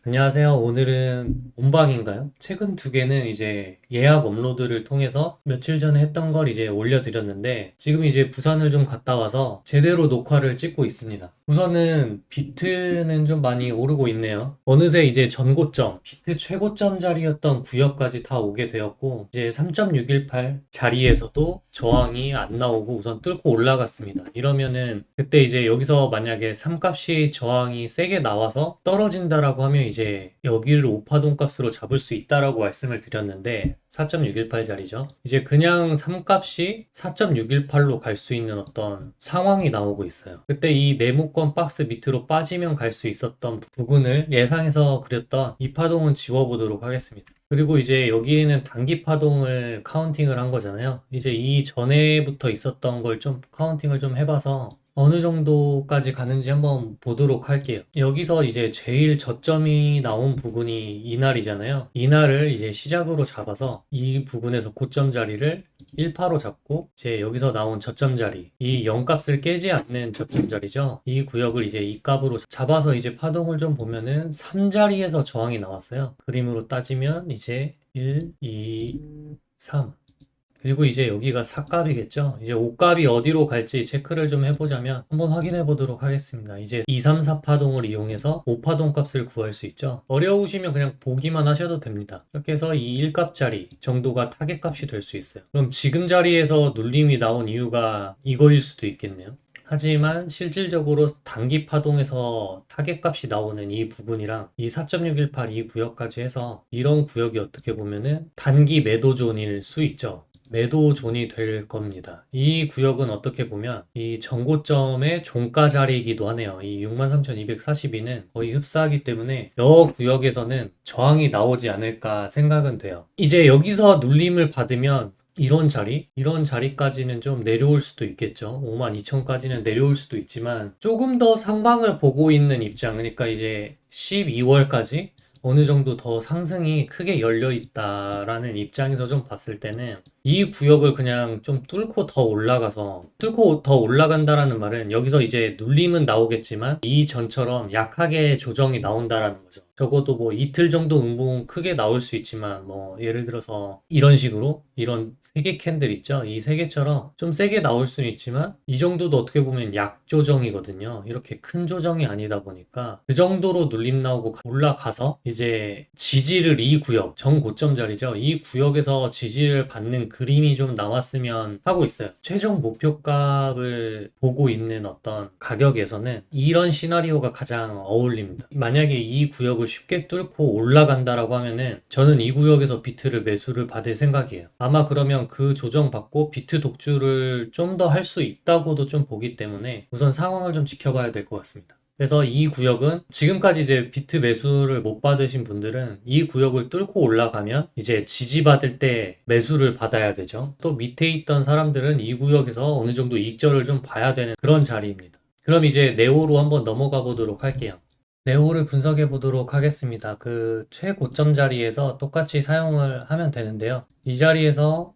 안녕하세요. 오늘은 본방인가요? 최근 두 개는 이제 예약 업로드를 통해서 며칠 전에 했던 걸 이제 올려드렸는데 지금 이제 부산을 좀 갔다 와서 제대로 녹화를 찍고 있습니다. 우선은 비트는 좀 많이 오르고 있네요. 어느새 이제 전고점, 비트 최고점 자리였던 구역까지 다 오게 되었고 이제 3.618 자리에서도 저항이 안 나오고 우선 뚫고 올라갔습니다. 이러면은 그때 이제 여기서 만약에 3값이 저항이 세게 나와서 떨어진다라고 하면 이제 여기를 5파동 값으로 잡을 수 있다라고 말씀을 드렸는데 4.618짜리죠. 이제 그냥 3값이 4.618로 갈 수 있는 어떤 상황이 나오고 있어요. 그때 이 네모권 박스 밑으로 빠지면 갈 수 있었던 부분을 예상해서 그렸던 이 파동은 지워보도록 하겠습니다. 그리고 이제 여기에는 단기 파동을 카운팅을 한 거잖아요. 이제 이 전에부터 있었던 걸 좀 카운팅을 좀 해봐서 어느 정도까지 가는지 한번 보도록 할게요. 여기서 이제 제일 저점이 나온 부분이 이날이잖아요. 이날을 이제 시작으로 잡아서 이 부분에서 고점 자리를 1파로 잡고 이제 여기서 나온 저점 자리, 이 0값을 깨지 않는 저점 자리죠. 이 구역을 이제 이 값으로 잡아서 이제 파동을 좀 보면은 3자리에서 저항이 나왔어요. 그림으로 따지면 이제 1, 2, 3. 그리고 이제 여기가 4값이겠죠. 이제 5값이 어디로 갈지 체크를 좀 해보자면 한번 확인해 보도록 하겠습니다. 이제 2, 3, 4파동을 이용해서 5파동 값을 구할 수 있죠. 어려우시면 그냥 보기만 하셔도 됩니다. 이렇게 해서 이 1값짜리 정도가 타겟 값이 될 수 있어요. 그럼 지금 자리에서 눌림이 나온 이유가 이거일 수도 있겠네요. 하지만 실질적으로 단기 파동에서 타겟 값이 나오는 이 부분이랑 이 4.618 이 구역까지 해서 이런 구역이 어떻게 보면은 단기 매도 존일 수 있죠. 매도 존이 될 겁니다. 이 구역은 어떻게 보면 이 전고점의 종가 자리이기도 하네요. 이 63,242는 거의 흡사하기 때문에 이 구역에서는 저항이 나오지 않을까 생각은 돼요. 이제 여기서 눌림을 받으면 이런 자리까지는 좀 내려올 수도 있겠죠. 52,000까지는 내려올 수도 있지만 조금 더 상방을 보고 있는 입장, 그러니까 이제 12월까지 어느 정도 더 상승이 크게 열려 있다라는 입장에서 좀 봤을 때는 이 구역을 그냥 좀 뚫고 더 올라간다라는 말은 여기서 이제 눌림은 나오겠지만 이 전처럼 약하게 조정이 나온다라는 거죠. 적어도 뭐 이틀 정도 음봉 크게 나올 수 있지만 뭐 예를 들어서 이런 식으로 이런 세 개 캔들 있죠. 이 세 개처럼 좀 세게 나올 수는 있지만 이 정도도 어떻게 보면 약 조정이거든요. 이렇게 큰 조정이 아니다 보니까 그 정도로 눌림 나오고 올라가서 이제 지지를 이 구역 정고점 자리죠. 이 구역에서 지지를 받는 그림이 좀 나왔으면 하고 있어요. 최종 목표값을 보고 있는 어떤 가격에서는 이런 시나리오가 가장 어울립니다. 만약에 이 구역을 쉽게 뚫고 올라간다라고 하면은 저는 이 구역에서 비트를 매수를 받을 생각이에요. 아마 그러면 그 조정받고 비트 독주를 좀 더 할 수 있다고도 좀 보기 때문에 우선 상황을 좀 지켜봐야 될 것 같습니다. 그래서 이 구역은 지금까지 이제 비트 매수를 못 받으신 분들은 이 구역을 뚫고 올라가면 이제 지지받을 때 매수를 받아야 되죠. 또 밑에 있던 사람들은 이 구역에서 어느 정도 익절을 좀 봐야 되는 그런 자리입니다. 그럼 이제 네오로 한번 넘어가 보도록 할게요. 네오를 분석해 보도록 하겠습니다. 그 최고점 자리에서 똑같이 사용을 하면 되는데요. 이 자리에서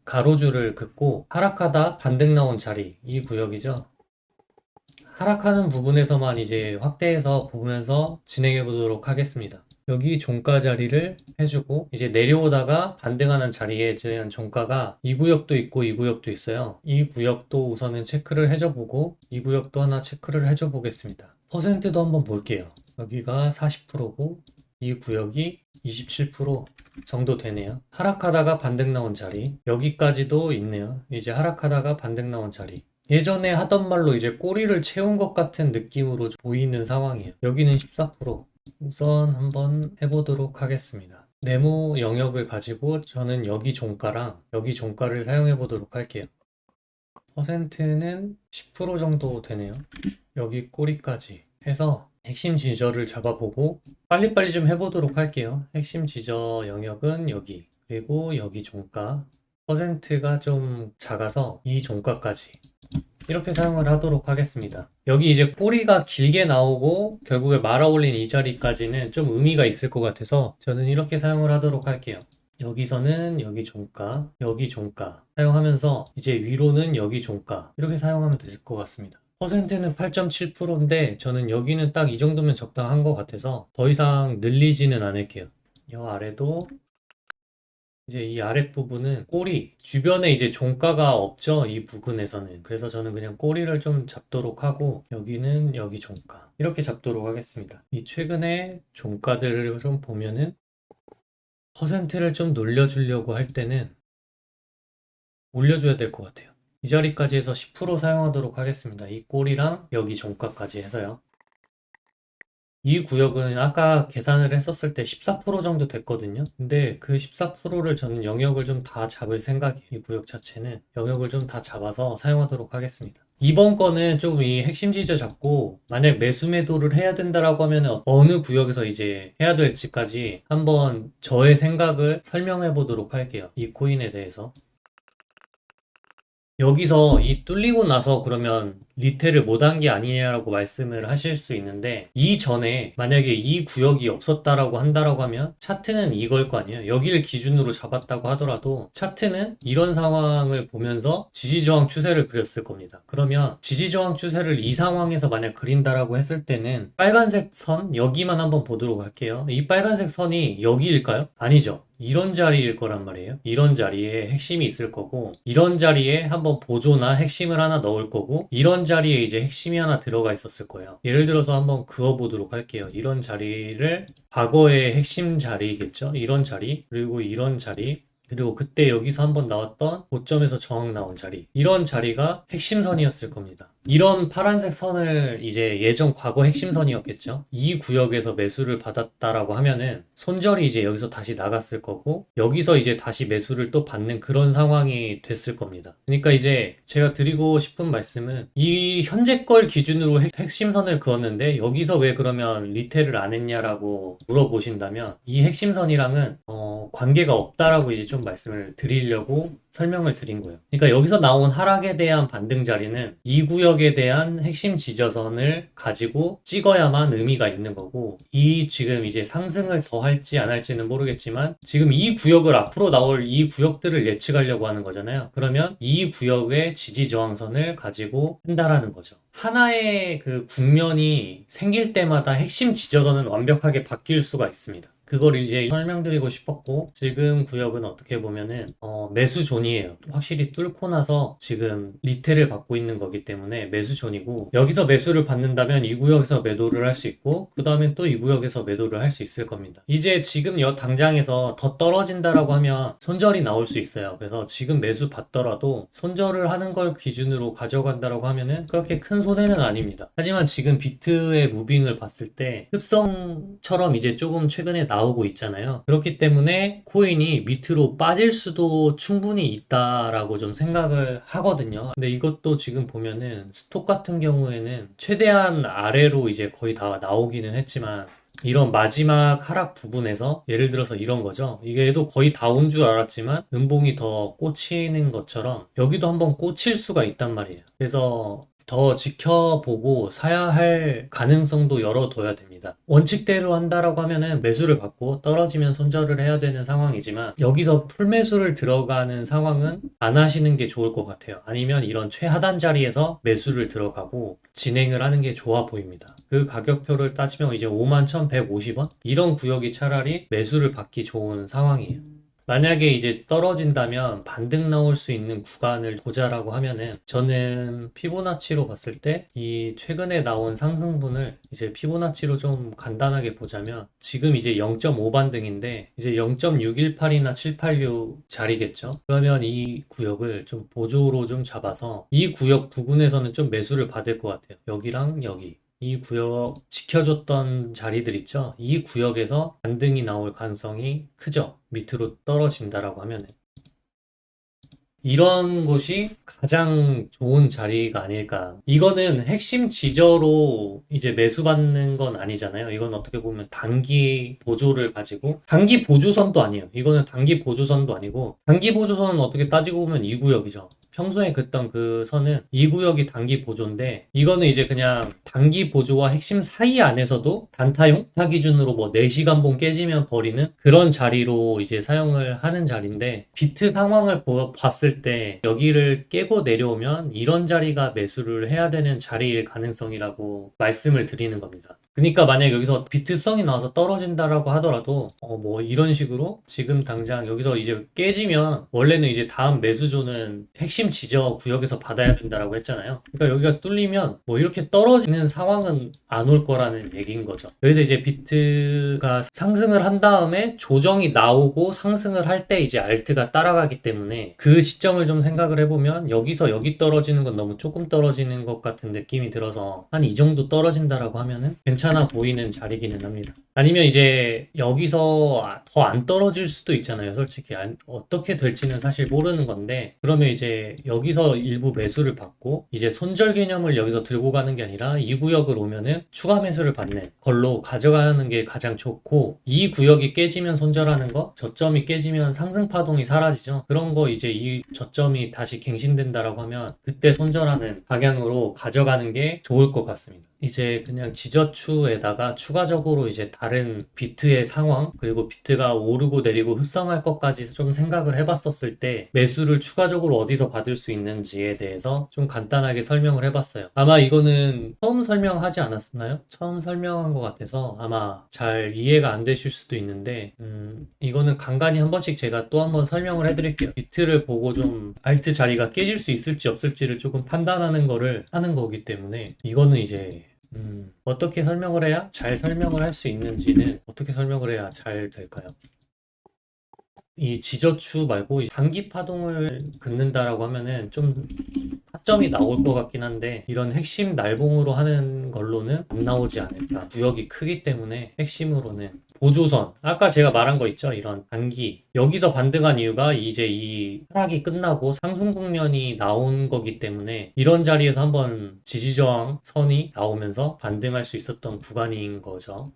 가로줄을 긋고 하락하다 반등 나온 자리, 이 구역이죠. 하락하는 부분에서만 이제 확대해서 보면서 진행해 보도록 하겠습니다. 여기 종가 자리를 해주고 이제 내려오다가 반등하는 자리에 대한 종가가 이 구역도 있고 이 구역도 있어요. 이 구역도 우선은 체크를 해줘 보고 이 구역도 하나 체크를 해줘 보겠습니다. 퍼센트도 한번 볼게요. 여기가 40%고 이 구역이 27% 정도 되네요. 하락하다가 반등 나온 자리, 여기까지도 있네요. 이제 하락하다가 반등 나온 자리. 예전에 하던 말로 이제 꼬리를 채운 것 같은 느낌으로 보이는 상황이에요. 여기는 14%. 우선 한번 해보도록 하겠습니다. 네모 영역을 가지고 저는 여기 종가랑 여기 종가를 사용해 보도록 할게요. 퍼센트는 10% 정도 되네요. 여기 꼬리까지 해서 핵심 지저를 잡아보고 빨리빨리 좀 해보도록 할게요. 핵심 지저 영역은 여기, 그리고 여기 종가. 퍼센트가 좀 작아서 이 종가까지 이렇게 사용을 하도록 하겠습니다. 여기 이제 꼬리가 길게 나오고 결국에 말아 올린 이 자리까지는 좀 의미가 있을 것 같아서 저는 이렇게 사용을 하도록 할게요. 여기서는 여기 종가, 여기 종가 사용하면서 이제 위로는 여기 종가 이렇게 사용하면 될 것 같습니다. 퍼센트는 8.7%인데 저는 여기는 딱 이 정도면 적당한 것 같아서 더 이상 늘리지는 않을게요. 이 아래도 이제 이 아랫부분은 꼬리 주변에 이제 종가가 없죠, 이 부근에서는. 그래서 저는 그냥 꼬리를 좀 잡도록 하고 여기는 여기 종가 이렇게 잡도록 하겠습니다. 이 최근에 종가들을 좀 보면은 퍼센트를 좀 놀려주려고 할 때는 올려줘야 될 것 같아요. 이 자리까지 해서 10% 사용하도록 하겠습니다. 이 꼬리랑 여기 종가까지 해서요. 이 구역은 아까 계산을 했었을 때 14% 정도 됐거든요. 근데 그 14%를 저는 영역을 좀 다 잡을 생각이에요. 이 구역 자체는 영역을 좀 다 잡아서 사용하도록 하겠습니다. 이번 거는 조금 이 핵심 지져 잡고 만약 매수 매도를 해야 된다라고 하면 어느 구역에서 이제 해야 될지까지 한번 저의 생각을 설명해 보도록 할게요. 이 코인에 대해서. 여기서 이 뚫리고 나서 그러면 리테를 못한 게 아니냐라고 말씀을 하실 수 있는데 이전에 만약에 이 구역이 없었다라고 한다라고 하면 차트는 이걸 거 아니에요. 여기를 기준으로 잡았다고 하더라도 차트는 이런 상황을 보면서 지지저항 추세를 그렸을 겁니다. 그러면 지지저항 추세를 이 상황에서 만약 그린다라고 했을 때는 빨간색 선 여기만 한번 보도록 할게요. 이 빨간색 선이 여기일까요? 아니죠. 이런 자리일 거란 말이에요. 이런 자리에 핵심이 있을 거고, 이런 자리에 한번 보조나 핵심을 하나 넣을 거고, 이런 자리에 이제 핵심이 하나 들어가 있었을 거예요. 예를 들어서 한번 그어보도록 할게요. 이런 자리를 과거의 핵심 자리겠죠. 이런 자리, 그리고 이런 자리, 그리고 그때 여기서 한번 나왔던 고점에서 저항 나온 자리. 이런 자리가 핵심선이었을 겁니다. 이런 파란색 선을 이제 예전 과거 핵심선이었겠죠. 이 구역에서 매수를 받았다라고 하면은 손절이 이제 여기서 다시 나갔을 거고 여기서 이제 다시 매수를 또 받는 그런 상황이 됐을 겁니다. 그러니까 이제 제가 드리고 싶은 말씀은 이 현재 걸 기준으로 핵심선을 그었는데 여기서 왜 그러면 리테를 안 했냐라고 물어보신다면 이 핵심선이랑은 관계가 없다라고 이제 좀 말씀을 드리려고 설명을 드린 거예요. 그러니까 여기서 나온 하락에 대한 반등 자리는 이 구역에 대한 핵심 지저선을 가지고 찍어야만 의미가 있는 거고 이 지금 이제 상승을 더 할지 안 할지는 모르겠지만 지금 이 구역을 앞으로 나올 이 구역들을 예측하려고 하는 거잖아요. 그러면 이 구역의 지지 저항선을 가지고 한다라는 거죠. 하나의 그 국면이 생길 때마다 핵심 지저선은 완벽하게 바뀔 수가 있습니다. 그걸 이제 설명드리고 싶었고 지금 구역은 어떻게 보면은 매수존이에요. 확실히 뚫고 나서 지금 리테를 받고 있는 거기 때문에 매수존이고 여기서 매수를 받는다면 이 구역에서 매도를 할 수 있고 그 다음엔 또 이 구역에서 매도를 할 수 있을 겁니다. 이제 지금 당장에서 더 떨어진다라고 하면 손절이 나올 수 있어요. 그래서 지금 매수 받더라도 손절을 하는 걸 기준으로 가져간다라고 하면은 그렇게 큰 손해는 아닙니다. 하지만 지금 비트의 무빙을 봤을 때 흡성처럼 이제 조금 최근에 나오고 있잖아요. 그렇기 때문에 코인이 밑으로 빠질 수도 충분히 있다라고 좀 생각을 하거든요. 근데 이것도 지금 보면은 스톡 같은 경우에는 최대한 아래로 이제 거의 다 나오기는 했지만 이런 마지막 하락 부분에서 예를 들어서 이런 거죠. 이게도 거의 다 온 줄 알았지만 음봉이 더 꽂히는 것처럼 여기도 한번 꽂힐 수가 있단 말이에요. 그래서 더 지켜보고 사야 할 가능성도 열어둬야 됩니다. 원칙대로 한다라고 하면은 매수를 받고 떨어지면 손절을 해야 되는 상황이지만 여기서 풀매수를 들어가는 상황은 안 하시는 게 좋을 것 같아요. 아니면 이런 최하단 자리에서 매수를 들어가고 진행을 하는 게 좋아 보입니다. 그 가격표를 따지면 이제 51,150원? 이런 구역이 차라리 매수를 받기 좋은 상황이에요. 만약에 이제 떨어진다면 반등 나올 수 있는 구간을 보자라고 하면은 저는 피보나치로 봤을 때 이 최근에 나온 상승분을 이제 피보나치로 좀 간단하게 보자면 지금 이제 0.5 반등인데 이제 0.618이나 786 자리겠죠. 그러면 이 구역을 좀 보조로 좀 잡아서 이 구역 부근에서는 좀 매수를 받을 것 같아요. 여기랑 여기. 이 구역 지켜줬던 자리들 있죠? 이 구역에서 반등이 나올 가능성이 크죠? 밑으로 떨어진다라고 하면 이런 곳이 가장 좋은 자리가 아닐까. 이거는 핵심 지저로 이제 매수받는 건 아니잖아요. 이건 어떻게 보면 단기 보조를 가지고 단기 보조선도 아니에요. 이거는 단기 보조선도 아니고 단기 보조선은 어떻게 따지고 보면 이 구역이죠. 평소에 긋던 그 선은 이 구역이 단기 보조인데 이거는 이제 그냥 단기 보조와 핵심 사이 안에서도 단타용 타 기준으로 뭐 4시간 봉 깨지면 버리는 그런 자리로 이제 사용을 하는 자리인데 비트 상황을 봤을 봤을 때 여기를 깨고 내려오면 이런 자리가 매수를 해야 되는 자리일 가능성이라고 말씀을 드리는 겁니다. 그러니까 만약 여기서 비트성이 나와서 떨어진다라고 하더라도 뭐 이런 식으로 지금 당장 여기서 이제 깨지면 원래는 이제 다음 매수조는 핵심 지저 구역에서 받아야 된다라고 했잖아요. 그러니까 여기가 뚫리면 뭐 이렇게 떨어지는 상황은 안 올 거라는 얘기인 거죠. 그래서 이제 비트가 상승을 한 다음에 조정이 나오고 상승을 할 때 이제 알트가 따라가기 때문에 그 시점을 좀 생각을 해보면 여기서 여기 떨어지는 건 너무 조금 떨어지는 것 같은 느낌이 들어서 한 이 정도 떨어진다라고 하면은 괜찮아 보이는 자리기는 합니다. 아니면 이제 여기서 더 안 떨어질 수도 있잖아요. 솔직히 어떻게 될지는 사실 모르는 건데 그러면 이제 여기서 일부 매수를 받고 이제 손절 개념을 여기서 들고 가는 게 아니라 이 구역을 오면은 추가 매수를 받는 걸로 가져가는 게 가장 좋고 이 구역이 깨지면 손절하는 거, 저점이 깨지면 상승 파동이 사라지죠. 그런 거 이제 이 저점이 다시 갱신된다라고 하면 그때 손절하는 방향으로 가져가는 게 좋을 것 같습니다. 이제 그냥 지저추에다가 추가적으로 이제 다른 비트의 상황 그리고 비트가 오르고 내리고 흡성할 것까지 좀 생각을 해봤었을 때 매수를 추가적으로 어디서 받을 수 있는지에 대해서 좀 간단하게 설명을 해봤어요. 아마 이거는 처음 설명하지 않았나요? 처음 설명한 것 같아서 아마 잘 이해가 안 되실 수도 있는데 이거는 간간히 한 번씩 제가 또 한 번 설명을 해드릴게요. 비트를 보고 좀 알트 자리가 깨질 수 있을지 없을지를 조금 판단하는 거를 하는 거기 때문에 이거는 이제 어떻게 설명을 해야 잘 설명을 할 수 있는지는 어떻게 설명을 해야 잘 될까요? 이 지저추 말고 단기 파동을 긋는다라고 하면은 좀 타점이 나올 것 같긴 한데 이런 핵심 날봉으로 하는 걸로는 안 나오지 않을까. 구역이 크기 때문에 핵심으로는 보조선 아까 제가 말한 거 있죠. 이런 단기 여기서 반등한 이유가 이제 이 하락이 끝나고 상승 국면이 나온 거기 때문에 이런 자리에서 한번 지지저항 선이 나오면서 반등할 수 있었던 구간인 거죠.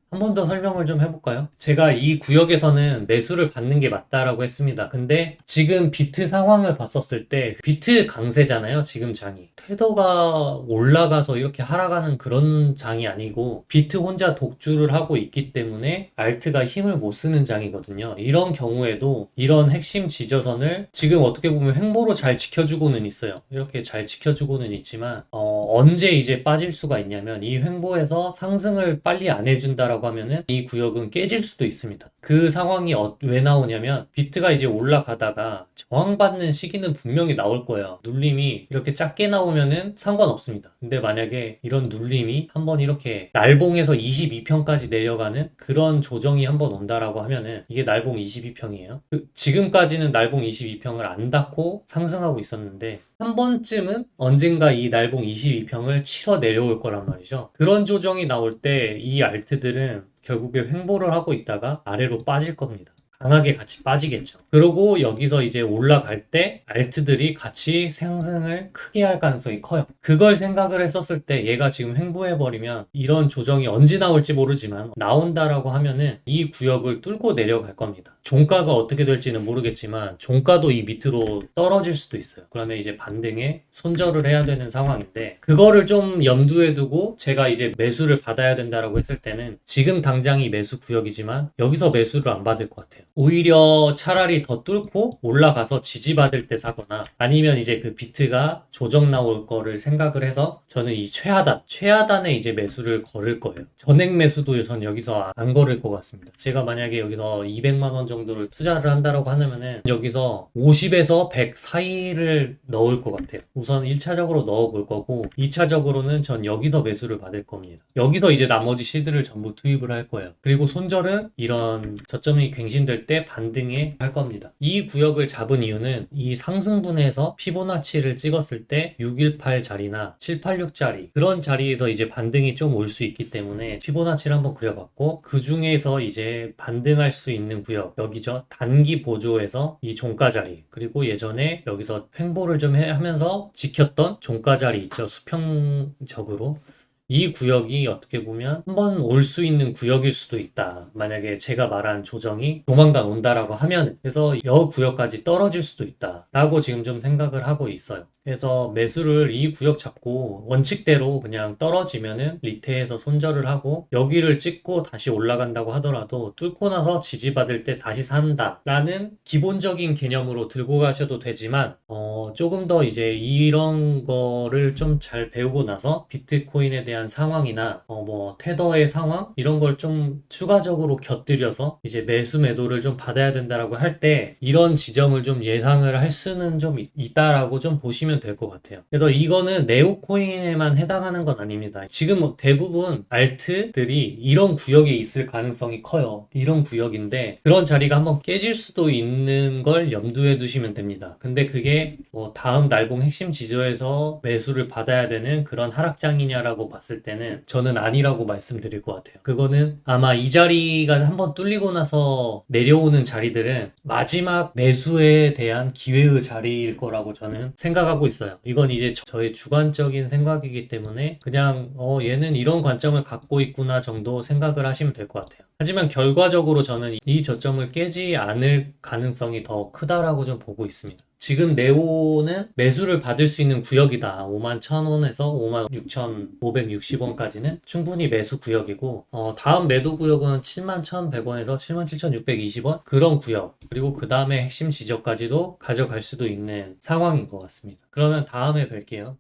한 번 더 설명을 좀 해볼까요? 제가 이 구역에서는 매수를 받는 게 맞다라고 했습니다. 근데 지금 비트 상황을 봤었을 때 비트 강세잖아요. 지금 장이. 테더가 올라가서 이렇게 하락하는 그런 장이 아니고 비트 혼자 독주를 하고 있기 때문에 알트가 힘을 못 쓰는 장이거든요. 이런 경우에도 이런 핵심 지저선을 지금 어떻게 보면 횡보로 잘 지켜주고는 있어요. 이렇게 잘 지켜주고는 있지만 언제 이제 빠질 수가 있냐면 이 횡보에서 상승을 빨리 안 해준다라고 하면은 이 구역은 깨질 수도 있습니다. 그 상황이 왜 나오냐면 비트가 이제 올라가다가 저항받는 시기는 분명히 나올 거예요. 눌림이 이렇게 작게 나오면은 상관없습니다. 근데 만약에 이런 눌림이 한번 이렇게 날봉에서 22평까지 내려가는 그런 조정이 한번 온다라고 하면은 이게 날봉 22평이에요. 지금까지는 날봉 22평을 안 닫고 상승하고 있었는데 한 번쯤은 언젠가 이 날봉 22평을 치러 내려올 거란 말이죠. 그런 조정이 나올 때 이 알트들은 결국에 횡보를 하고 있다가 아래로 빠질 겁니다. 강하게 같이 빠지겠죠. 그리고 여기서 이제 올라갈 때 알트들이 같이 상승을 크게 할 가능성이 커요. 그걸 생각을 했었을 때 얘가 지금 횡보해버리면 이런 조정이 언제 나올지 모르지만 나온다라고 하면은 이 구역을 뚫고 내려갈 겁니다. 종가가 어떻게 될지는 모르겠지만 종가도 이 밑으로 떨어질 수도 있어요. 그러면 이제 반등에 손절을 해야 되는 상황인데 그거를 좀 염두에 두고 제가 이제 매수를 받아야 된다라고 했을 때는 지금 당장이 매수 구역이지만 여기서 매수를 안 받을 것 같아요. 오히려 차라리 더 뚫고 올라가서 지지받을 때 사거나 아니면 이제 그 비트가 조정 나올 거를 생각을 해서 저는 이 최하단에 이제 매수를 걸을 거예요. 전액 매수도 전 여기서 안 걸을 것 같습니다. 제가 만약에 여기서 200만 원 정도를 투자를 한다라고 하면은 여기서 50에서 100 사이를 넣을 것 같아요. 우선 1차적으로 넣어볼 거고 2차적으로는 전 여기서 매수를 받을 겁니다. 여기서 이제 나머지 시드를 전부 투입을 할 거예요. 그리고 손절은 이런 저점이 갱신될 때 반등에 할 겁니다. 이 구역을 잡은 이유는 이 상승분에서 피보나치를 찍었을 때 618 자리나 786 자리 그런 자리에서 이제 반등이 좀 올 수 있기 때문에 피보나치를 한번 그려봤고 그 중에서 이제 반등할 수 있는 구역 여기죠. 단기 보조에서 이 종가 자리 그리고 예전에 여기서 횡보를 좀 하면서 지켰던 종가 자리 있죠. 수평적으로 이 구역이 어떻게 보면 한번 올 수 있는 구역일 수도 있다. 만약에 제가 말한 조정이 조만간 온다라고 하면, 그래서 이 구역까지 떨어질 수도 있다. 라고 지금 좀 생각을 하고 있어요. 그래서 매수를 이 구역 잡고 원칙대로 그냥 떨어지면은 리테에서 손절을 하고 여기를 찍고 다시 올라간다고 하더라도 뚫고 나서 지지받을 때 다시 산다 라는 기본적인 개념으로 들고 가셔도 되지만 조금 더 이제 이런 거를 좀 잘 배우고 나서 비트코인에 대한 상황이나 뭐 테더의 상황 이런 걸 좀 추가적으로 곁들여서 이제 매수 매도를 좀 받아야 된다라고 할 때 이런 지점을 좀 예상을 할 수는 좀 있다라고 좀 보시면 될 것 같아요. 그래서 이거는 네오코인에만 해당하는 건 아닙니다. 지금 뭐 대부분 알트들이 이런 구역에 있을 가능성이 커요. 이런 구역인데 그런 자리가 한번 깨질 수도 있는 걸 염두에 두시면 됩니다. 근데 그게 뭐 다음 날봉 핵심 지저에서 매수를 받아야 되는 그런 하락장이냐라고 봤을 때는 저는 아니라고 말씀드릴 것 같아요. 그거는 아마 이 자리가 한번 뚫리고 나서 내려오는 자리들은 마지막 매수에 대한 기회의 자리일 거라고 저는 생각하고 있어요. 이건 이제 저의 주관적인 생각이기 때문에 그냥 얘는 이런 관점을 갖고 있구나 정도 생각을 하시면 될 것 같아요. 하지만 결과적으로 저는 이 저점을 깨지 않을 가능성이 더 크다라고 좀 보고 있습니다. 지금 네오는 매수를 받을 수 있는 구역이다. 51,000원에서 56,560원까지는 충분히 매수 구역이고 다음 매도 구역은 71,100원에서 77,620원 그런 구역 그리고 그 다음에 핵심 지점까지도 가져갈 수도 있는 상황인 것 같습니다. 그러면 다음에 뵐게요.